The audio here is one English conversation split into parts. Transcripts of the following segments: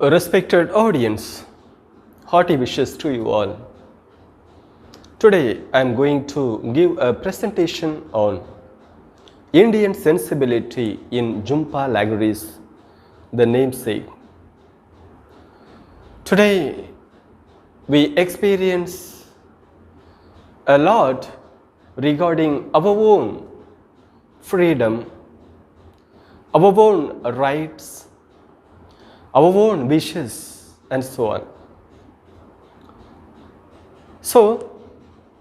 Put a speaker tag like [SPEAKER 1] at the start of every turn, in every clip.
[SPEAKER 1] Respected audience, hearty wishes to you all. Today I am going to give a presentation on Indian sensibility in Jhumpa Lahiri's The Namesake. Today we experience a lot regarding our own freedom, our own rights, our own wishes, and so on. So,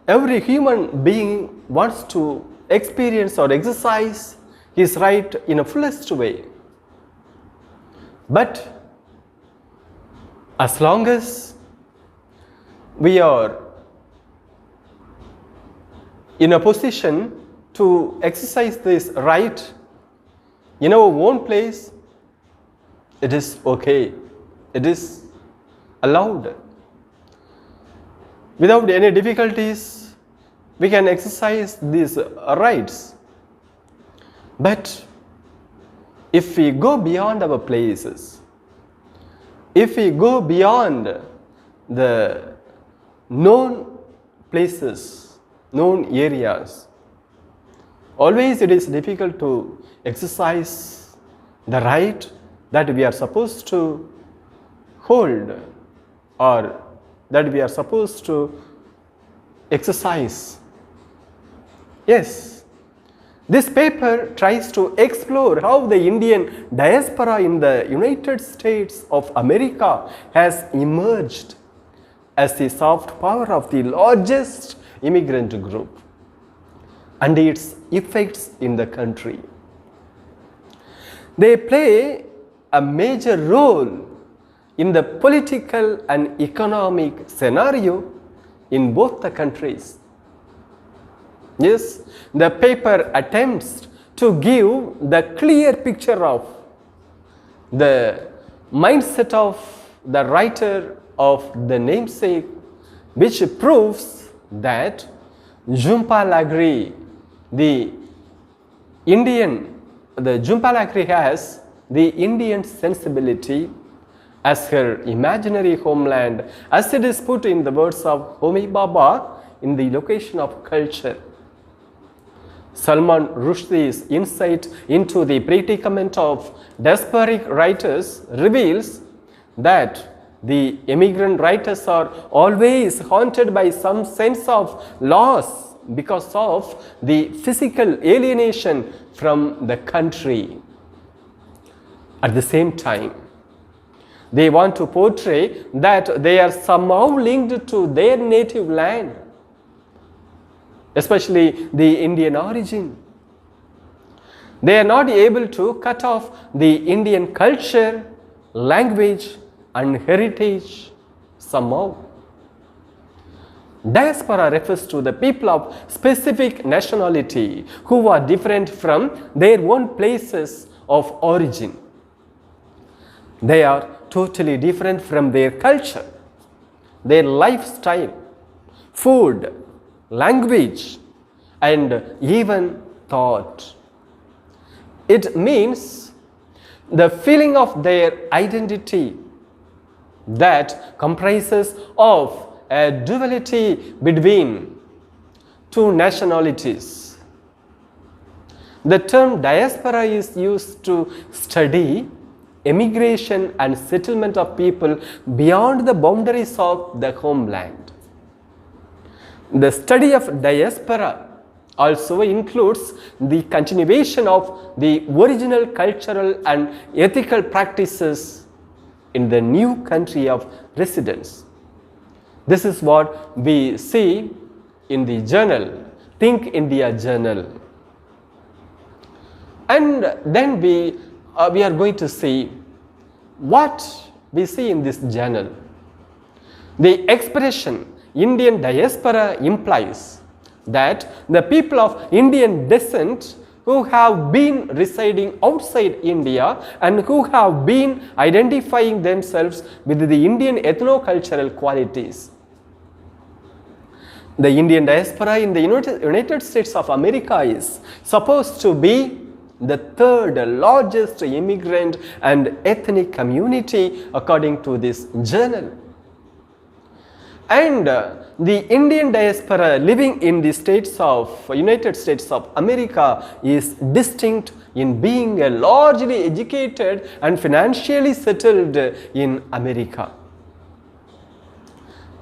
[SPEAKER 1] every human being wants to experience or exercise his right in a fullest way. But as long as we are in a position to exercise this right in our own place, it is okay, it is allowed. Without any difficulties, we can exercise these rights. But if we go beyond our places, if we go beyond the known places, known areas, always it is difficult to exercise the right that we are supposed to hold or that we are supposed to exercise. Yes, this paper tries to explore how the Indian diaspora in the United States of America has emerged as the soft power of the largest immigrant group and its effects in the country. They play a major role in the political and economic scenario in both the countries. Yes, the paper attempts to give the clear picture of the mindset of the writer of The Namesake, which proves that Jhumpa Lahiri, the Jhumpa Lahiri has the Indian sensibility as her imaginary homeland, as it is put in the words of Homi Bhabha in the location of culture. Salman Rushdie's insight into the predicament of diasporic writers reveals that the immigrant writers are always haunted by some sense of loss because of the physical alienation from the country. At the same time, they want to portray that they are somehow linked to their native land, especially the Indian origin. They are not able to cut off the Indian culture, language, and heritage somehow. Diaspora refers to the people of specific nationality who are different from their own places of origin. They are totally different from their culture, their lifestyle, food, language, and even thought. It means the feeling of their identity that comprises of a duality between two nationalities. The term diaspora is used to study immigration and settlement of people beyond the boundaries of the homeland. The study of diaspora also includes the continuation of the original cultural and ethical practices in the new country of residence. This is what we see in the journal, Think India Journal. And then we are going to see what we see in this journal. The expression Indian diaspora implies that the people of Indian descent who have been residing outside India and who have been identifying themselves with the Indian ethno-cultural qualities. The Indian diaspora in the United States of America is supposed to be the third largest immigrant and ethnic community according to this journal. And the Indian diaspora living in the United States of America is distinct in being a largely educated and financially settled in America.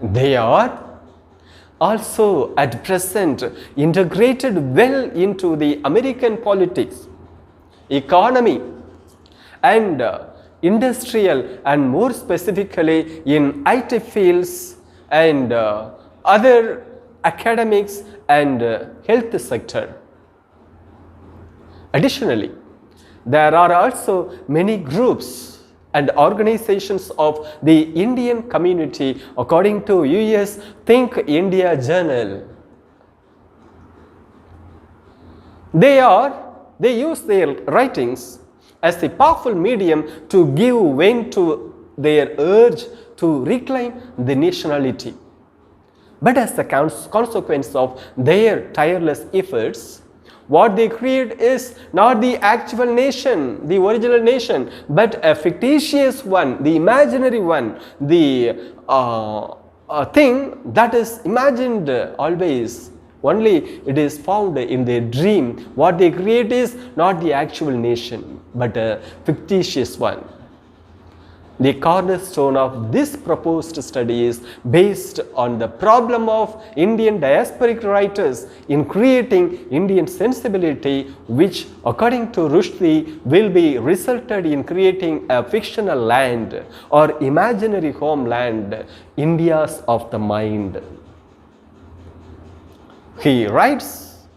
[SPEAKER 1] They are also at present integrated well into the American politics, economy and industrial, and more specifically in IT fields and other academics and health sector. Additionally, there are also many groups and organizations of the Indian community according to US Think India Journal. They use their writings as a powerful medium to give vent to their urge to reclaim the nationality. But as a consequence of their tireless efforts, what they create is not the actual nation, the original nation, but a fictitious one, the imaginary one, the thing that is imagined always. Only it is found in their dream. What they create is not the actual nation, but a fictitious one. The cornerstone of this proposed study is based on the problem of Indian diasporic writers in creating Indian sensibility, which according to Rushdie will be resulted in creating a fictional land or imaginary homeland, Indias of the mind. He writes,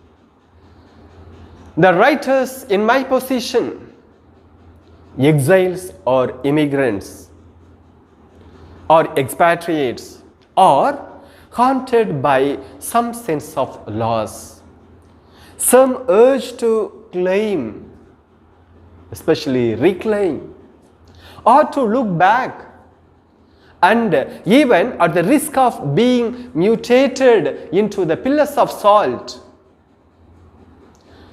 [SPEAKER 1] "The writers in my position, exiles or immigrants or expatriates, are haunted by some sense of loss, some urge to claim, especially reclaim, or to look back, and even at the risk of being mutated into the pillars of salt.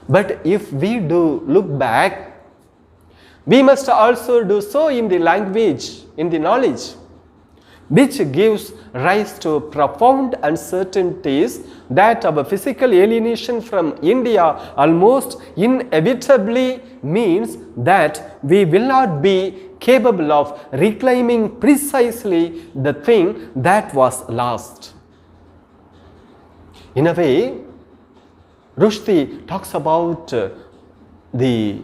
[SPEAKER 1] But if we do look back, we must also do so in the language, in the knowledge, which gives rise to profound uncertainties that our physical alienation from India almost inevitably means that we will not be capable of reclaiming precisely the thing that was lost." In a way, Rushdie talks about the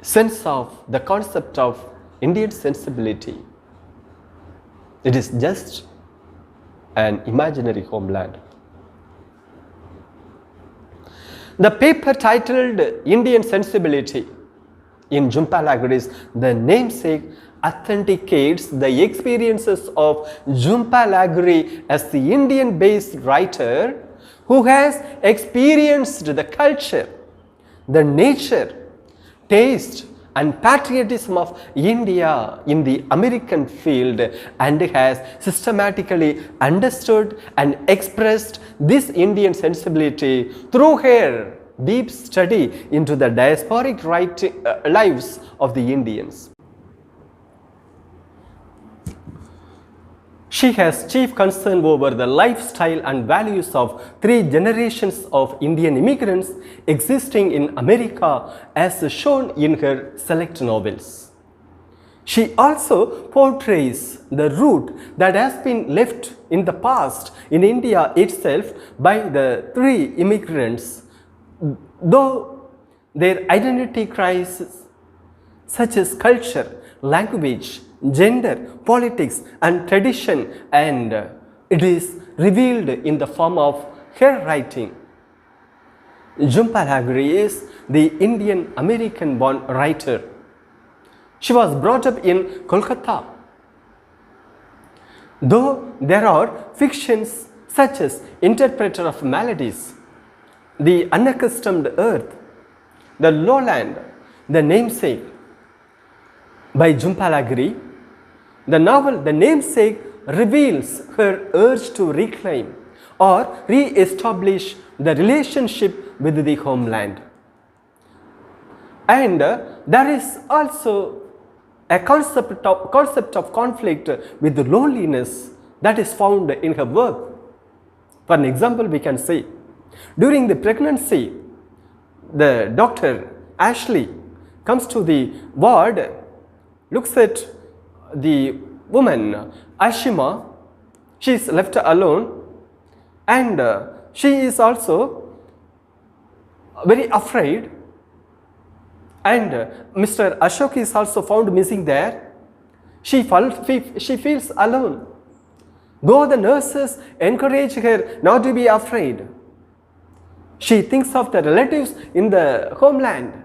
[SPEAKER 1] sense of the concept of Indian sensibility. It is just an imaginary homeland. The paper titled Indian Sensibility in Jhumpa Lahiri's The Namesake authenticates the experiences of Jhumpa Lahiri as the Indian-based writer who has experienced the culture, the nature, taste and patriotism of India in the American field, and has systematically understood and expressed this Indian sensibility through her deep study into the diasporic lives of the Indians. She has chief concern over the lifestyle and values of 3 generations of Indian immigrants existing in America, as shown in her select novels. She also portrays the root that has been left in the past in India itself by the 3 immigrants, though their identity crisis, such as culture, language, gender, politics and tradition, and it is revealed in the form of her writing. Jhumpa Lahiri is the Indian American born writer. She was brought up in Kolkata. Though there are fictions such as Interpreter of Maladies, The Unaccustomed Earth, The Lowland, The Namesake by Jhumpa Lahiri, the novel The Namesake reveals her urge to reclaim or re-establish the relationship with the homeland. And there is also a concept of conflict with the loneliness that is found in her work. For an example, we can say, during the pregnancy, the doctor Ashley comes to the ward, looks at the woman Ashima. She is left alone, and she is also very afraid, and Mr. Ashok is also found missing there. She feels alone. Though the nurses encourage her not to be afraid, she thinks of the relatives in the homeland.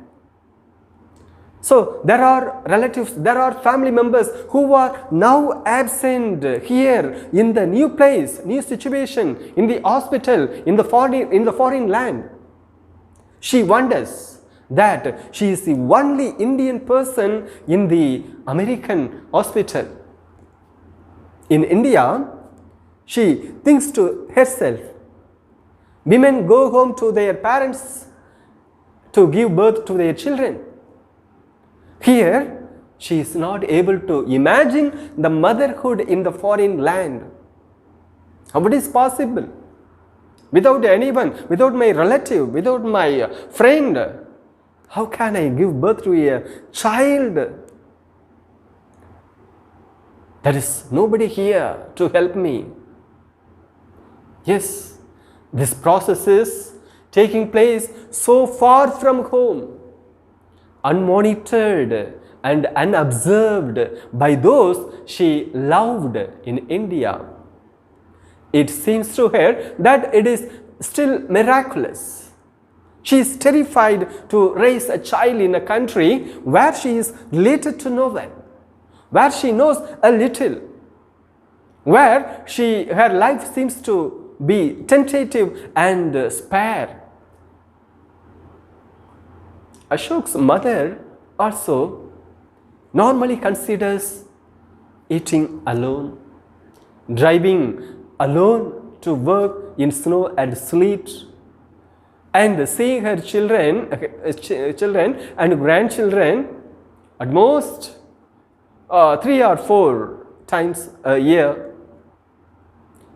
[SPEAKER 1] So there are relatives, there are family members who are now absent here in the new place, new situation, in the hospital, in the foreign land. She wonders that she is the only Indian person in the American hospital. In India, she thinks to herself, women go home to their parents to give birth to their children. Here, she is not able to imagine the motherhood in the foreign land. How it is possible? Without anyone, without my relative, without my friend, how can I give birth to a child? There is nobody here to help me. Yes, this process is taking place so far from home, unmonitored and unobserved by those she loved in India. It seems to her that it is still miraculous. She is terrified to raise a child in a country where she is related to no one, where she knows a little, where her life seems to be tentative and spare. Ashok's mother also normally considers eating alone, driving alone to work in snow and sleet, and seeing her children and grandchildren at most 3 or 4 times a year.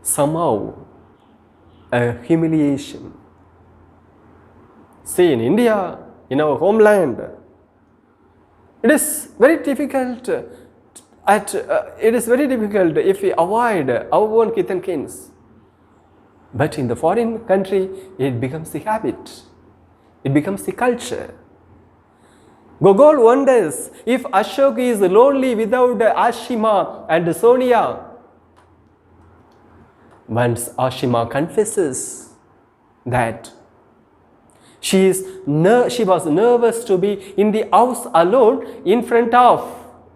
[SPEAKER 1] Somehow a humiliation. See, in India, in our homeland, it is very difficult if we avoid our own kith and kins. But in the foreign country, it becomes the habit. It becomes the culture. Gogol wonders if Ashok is lonely without Ashima and Sonia. Once Ashima confesses that she was nervous to be in the house alone in front of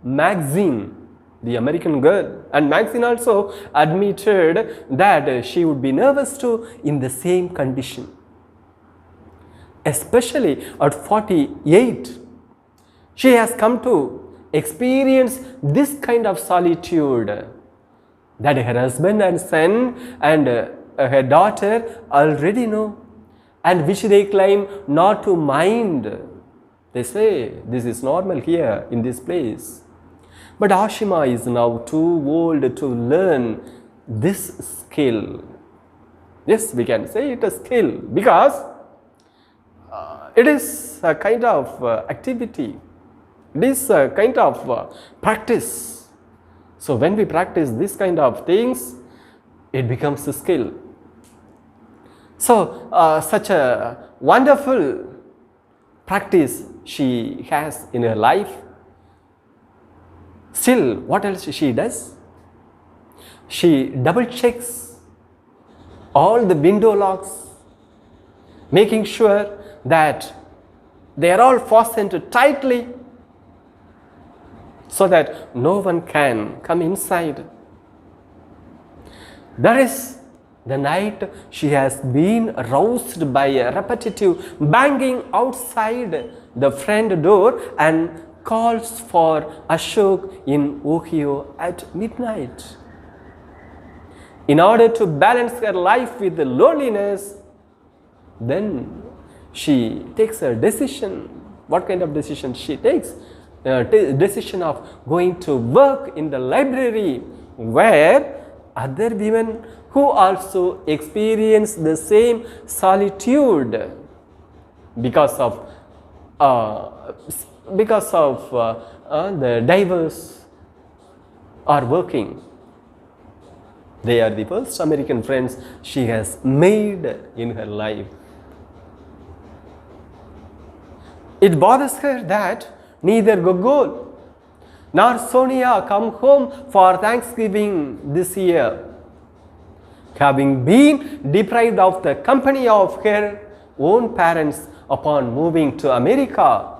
[SPEAKER 1] Maxine, the American girl, and Maxine also admitted that she would be nervous too in the same condition. Especially at 48, she has come to experience this kind of solitude that her husband and son and her daughter already know, and which they claim not to mind. They say this is normal here in this place. But Ashima is now too old to learn this skill. Yes, we can say it a skill because it is a kind of activity. It is a kind of practice. So when we practice this kind of things, it becomes a skill. So such a wonderful practice she has in her life. Still, what else she does? She double checks all the window locks, making sure that they are all fastened tightly so that no one can come inside. There is the night she has been roused by a repetitive banging outside the front door and calls for Ashok in Ohio at midnight. In order to balance her life with the loneliness, then she takes a decision. What kind of decision she takes? Decision of going to work in the library, where other women who also experience the same solitude because of the diverse are working. They are the first American friends she has made in her life. It bothers her that neither Gogol nor Sonia come home for Thanksgiving this year, having been deprived of the company of her own parents upon moving to America.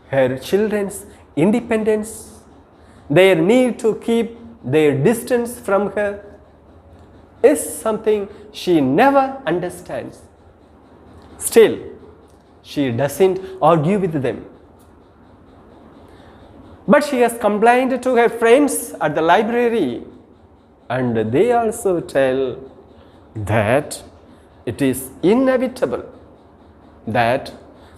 [SPEAKER 1] Her children's independence, their need to keep their distance from her, is something she never understands. Still, she doesn't argue with them. But she has complained to her friends at the library, and they also tell that it is inevitable that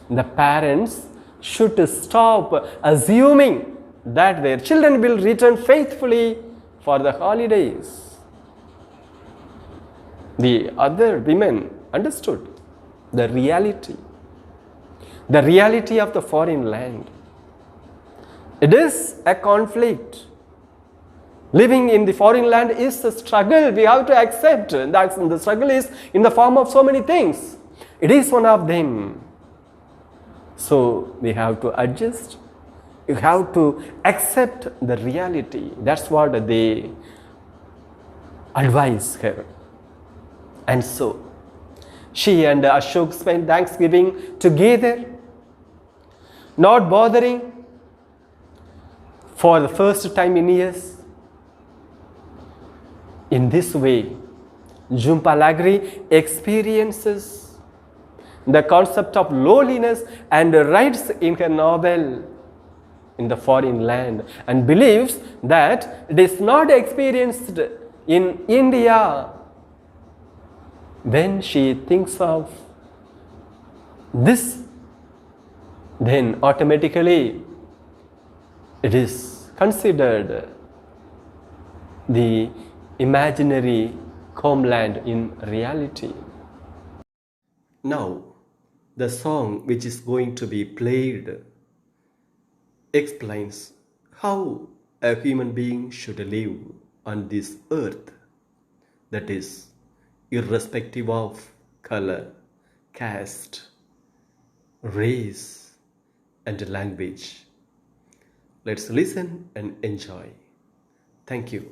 [SPEAKER 1] the parents should stop assuming that their children will return faithfully for the holidays. The other women understood the reality of the foreign land. It is a conflict. Living in the foreign land is a struggle we have to accept. The struggle is in the form of so many things. It is one of them. So we have to adjust. You have to accept the reality. That's what they advise her. And so she and Ashok spent Thanksgiving together, not bothering for the first time in years. In this way, Jhumpa Lahiri experiences the concept of loneliness and writes in her novel in the foreign land and believes that it is not experienced in India. When she thinks of this, then automatically it is considered the imaginary homeland in reality. Now, the song which is going to be played explains how a human being should live on this earth, that is, irrespective of color, caste, race, and language. Let's listen and enjoy. Thank you.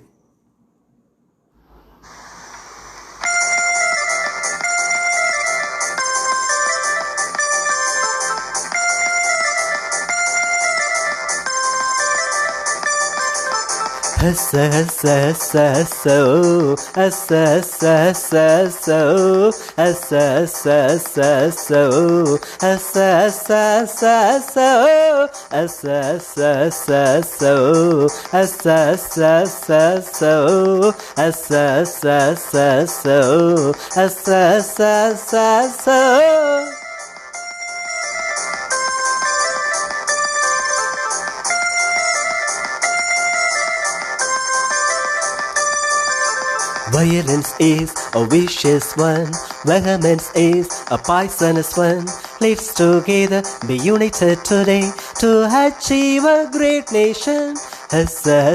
[SPEAKER 1] Violence is a vicious one, vehemence is a poisonous one. Let's together be united today to achieve a great nation. Violence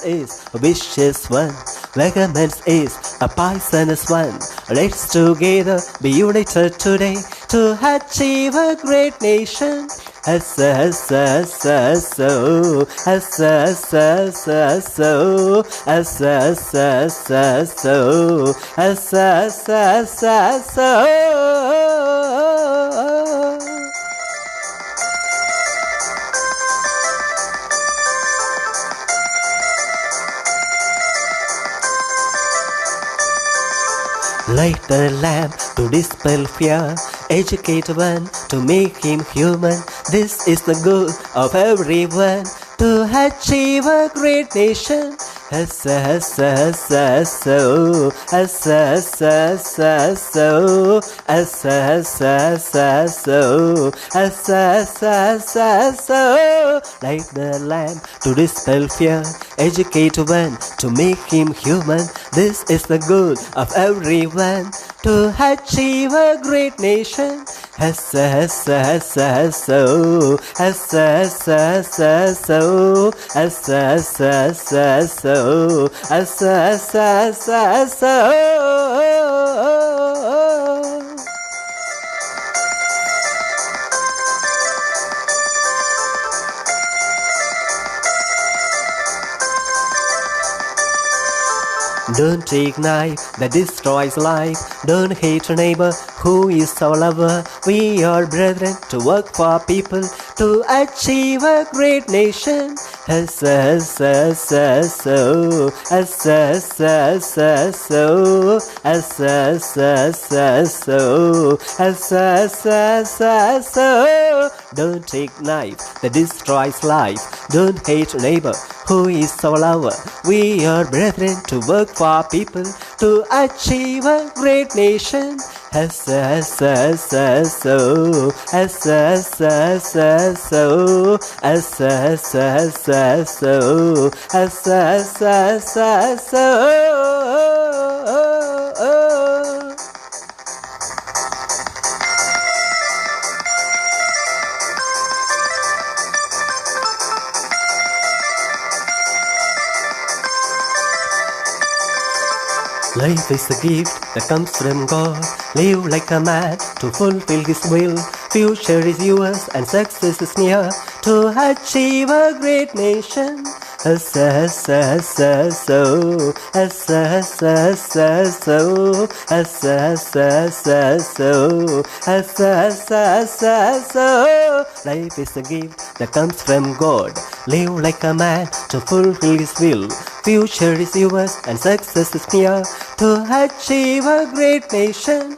[SPEAKER 1] is a vicious one, vehemence is a poisonous one. Let's together be united today to achieve a great nation. Light the lamp to dispel fear, educate one to make him human. This is the goal of everyone, to achieve a great nation. So, like the lamb to dispel fear, educate one to make him human. This is the goal of everyone, to achieve a great nation. Don't take knife that destroys life. Don't hate your neighbor who is our lover. We are brethren to work for people, to achieve a great nation. Don't take knife that destroys life. Don't hate your neighbor who is our lover. We are brethren to work for people, to achieve a great nation. Life is a gift that comes from God. Live like a man to fulfill His will. Future is yours and success is near, to achieve a great nation. Life is a gift that comes from God. Live like a man to fulfill His will. Future is yours and success is near, to achieve a great nation.